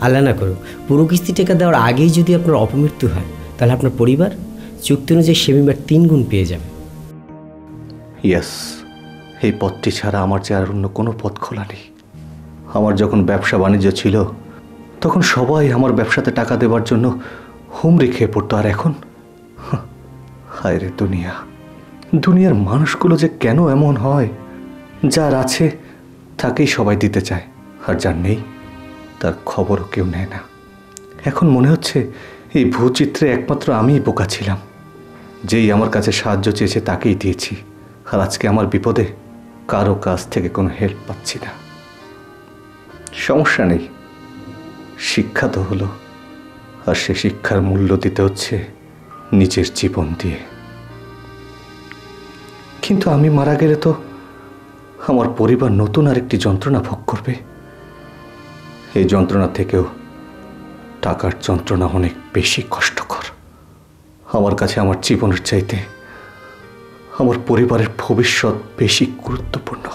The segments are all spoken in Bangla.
আল্লাহ না করুক পুরো কিস্তি টাকা দেওয়ার আগেই যদি আপনার অপমৃত্যু হয়, তাহলে আপনার পরিবার চুক্তি অনুযায়ী সে বিমার 3 গুণ পেয়ে যাবে। ইয়েস, এই পথটি ছাড়া আমার যে আর অন্য কোনো পথ খোলা নেই। আমার যখন ব্যবসা বাণিজ্য ছিল তখন সবাই আমার ব্যবসাতে টাকা দেওয়ার জন্য হুমড়ি খেয়ে পড়তো, আর এখন হায় রে দুনিয়া, দুনিয়ার মানুষগুলো যে কেন এমন হয়, যার আছে তাকেই সবাই দিতে চায়, আর যার নেই তার খবরও কেউ নেয় না। এখন মনে হচ্ছে এই ভূচিত্রে একমাত্র আমিই বোকা ছিলাম, যেই আমার কাছে সাহায্য চেয়েছে তাকেই দিয়েছি, আর আজকে আমার বিপদে কারো কাছ থেকে কোনো হেল্প পাচ্ছি না। সমস্যা নেই, শিক্ষা তো হলো, আর সে শিক্ষার মূল্য দিতে হচ্ছে নিজের জীবন দিয়ে। কিন্তু আমি মারা গেলে তো আমার পরিবার নতুন আরেকটি যন্ত্রণা ভোগ করবে। এই যন্ত্রণা থেকেও টাকার যন্ত্রণা অনেক বেশি কষ্টকর। আমার কাছে আমার জীবনের চাইতে আমার পরিবারের ভবিষ্যৎ বেশি গুরুত্বপূর্ণ।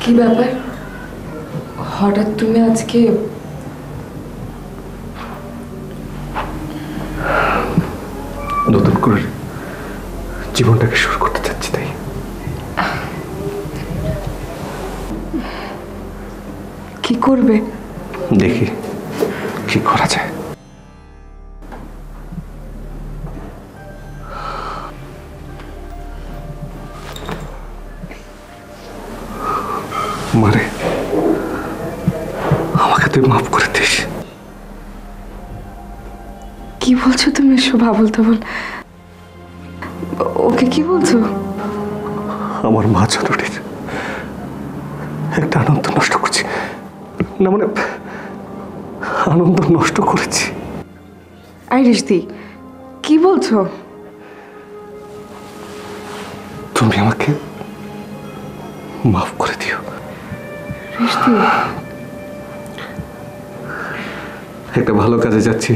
কি ব্যাপার, হঠাৎ তুমি আজকে? নতুন করে জীবনটাকে শুরু করতে চাচ্ছি, তাই। কি করবে? দেখি কি করা যায়। মারে, আমাকে তুই মাফ করে দিস। কি বলছো তুমি এসব আবোল তাবোল? ওকে কি বলছো? আমার মা জননীর একটা আনন্দ নষ্ট করছি না, মানে আনন্দ নষ্ট করেছি। আইরিশদি, কি বলছো? তুমি আমাকে মাফ করে দিও। রিশদি, একটা ভালো কাজে যাচ্ছি,